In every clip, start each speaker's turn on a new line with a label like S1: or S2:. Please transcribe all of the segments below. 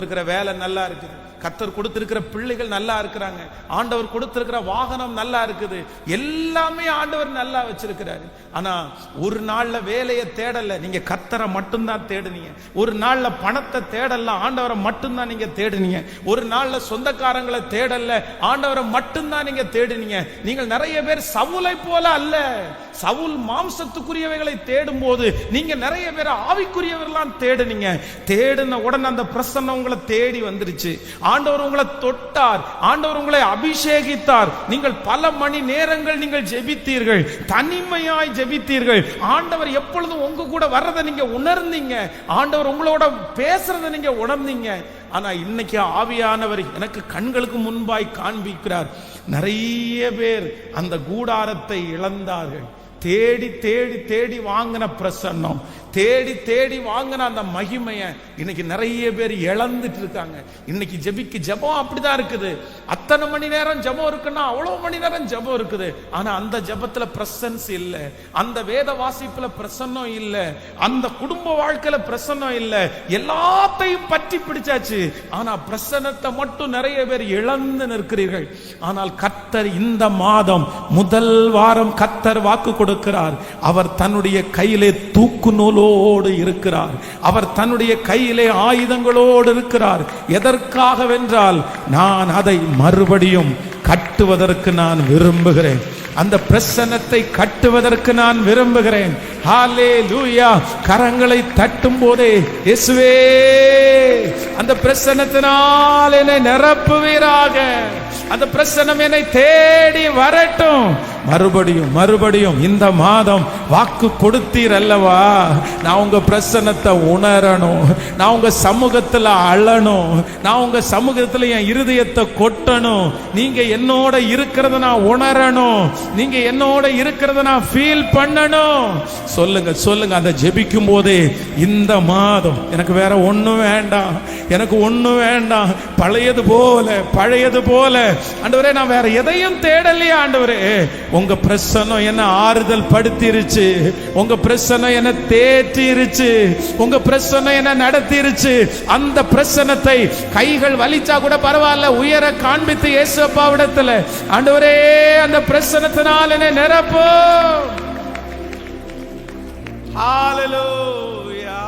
S1: இருக்கிற வேலை நல்லா இருக்குது, கர்த்தர் கொடுத்திருக்கிற பிள்ளைகள் நல்லா இருக்கிறாங்க, ஆண்டவர் கொடுத்திருக்கிற வாகனம் நல்லா இருக்குது, எல்லாமே ஆண்டவர் நல்லா வச்சிருக்கிறாரு. ஆனா ஒரு நாள்ல வேலையை தேடல, நீங்க கர்த்தரை மட்டும்தான் தேடுனீங்க. ஒரு நாள்ல பணத்தை தேடல, ஆண்டவரை மட்டும்தான் நீங்க தேடுனீங்க. ஒரு நாள்ல சொந்தக்காரங்களை தேடல, ஆண்டவரை மட்டும்தான் நீங்க தேடுனீங்க. நீங்கள் நிறைய பேர் சவுலை போல அல்ல. சவுல் மாம்சத்துக்குரியவைகளை தேடும் போது நீங்க நிறைய பேர் ஆவிக்குரியவர்களாம் தேடுனீங்க. தேடின உடனே அந்த பிரசன்னம் உங்களை தேடி வந்துருச்சு. ஆண்டவர் உங்களை தொட்டார், ஆண்டவர் உங்களை அபிஷேகித்தார். நீங்கள் பல மணி நேரங்கள் நீங்கள் ஜெபித்தீர்கள், தனிமையாய் ஜெபித்தீர்கள். ஆண்டவர் எப்பொழுதும் உங்க கூட வர்றதை நீங்க உணர்ந்தீங்க, ஆண்டவர் உங்களோட பேசுறதை நீங்க உணர்ந்தீங்க. ஆனா இன்னைக்கு ஆவியானவர் எனக்கு கண்களுக்கு முன்பாய் காண்பிக்கிறார், நிறைய பேர் அந்த கூடாரத்தை இழந்தார்கள். தேடி தேடி தேடி வாங்கின பிரசன்னம், தேடி தேடி வாங்கின அந்த மகிமையை இன்னைக்கு நிறைய பேர் இழந்துட்டு இருக்காங்க. இன்னைக்கு ஜெபம் அப்படிதான் இருக்குது. அத்தனை மணி நேரம் ஜெபம் இருக்குன்னா அவ்வளவு மணி நேரம் ஜெபம் இருக்குது, ஆனா அந்த ஜெபத்துல பிரசன்ஸ் இல்லை, அந்த வேத வாசிப்புல பிரசன்னம் இல்லை, அந்த குடும்ப வாழ்க்கையில பிரசன்னம் இல்லை. எல்லாத்தையும் பற்றி பிடிச்சாச்சு, ஆனா பிரசன்னத்தை மட்டும் நிறைய பேர் இழந்து நிற்கிறீர்கள். ஆனால் கர்த்தர் இந்த மாதம் முதல் வாரம் கர்த்தர் வாக்கு கொடுக்கிறார். அவர் தன்னுடைய கையிலே தூக்கு நூலோடு இருக்கிறார், அவர் தன்னுடைய கையிலே ஆயுதங்களோடு இருக்கிறார். எதற்காக வென்றால் நான் அதை மறுபடியும் கட்டுவதற்கு நான் விரும்புகிறேன், அந்த பிரசன்னத்தை கட்டுவதற்கு நான் விரும்புகிறேன். ஹல்லேலூயா! கரங்களை தட்டும் போதே இயேசுவே அந்த பிரசன்னத்தினால் என்னை நிரப்புவீராக, அந்த பிரசன்னம் என்னை தேடி வரட்டும். மறுபடியும் மறுபடியும் இந்த மாதம் வாக்கு கொடுத்தீர் அல்லவா, நான் உங்க பிரசன்னத்தை உணரணும், நான் உங்க சமூகத்துல அழணும், நான் உங்க சமூகத்துல என் இருதயத்தை கொட்டணும், நீங்க என்னோட இருக்கிறத நான் உணரணும், நீங்க என்னோட இருக்கிறத நான் ஃபீல் பண்ணணும். சொல்லுங்க சொல்லுங்க. அந்த ஜெபிக்கும் போதே இந்த மாதம் எனக்கு வேற ஒண்ணும் வேண்டாம், எனக்கு ஒண்ணும் வேண்டாம், பழையது போல ஆண்டவரே நான் வேற எதையும் தேடலையே. ஆண்டவரே உங்க பிரசன்னம் என்ன ஆறுதல் படுத்திருச்சு, உங்க பிரசன்னம் என்ன தேற்றிருச்சு, உங்க பிரசன்னம் என்ன நடத்திருச்சு. அந்த பிரசன்னத்தை கைகள் வலிச்சா கூட பரவாயில்ல, உயர காண்பித்து இயேசுப்பாவிடத்துல ஆண்டவரே அந்த பிரசன்னத்தினால் என்ன நிரப்பு. ஹல்லேலூயா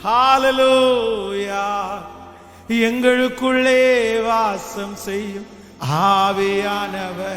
S1: ஹல்லேலூயா. எங்களுக்குள்ளே வாசம் செய்யும் ஆவியானவர்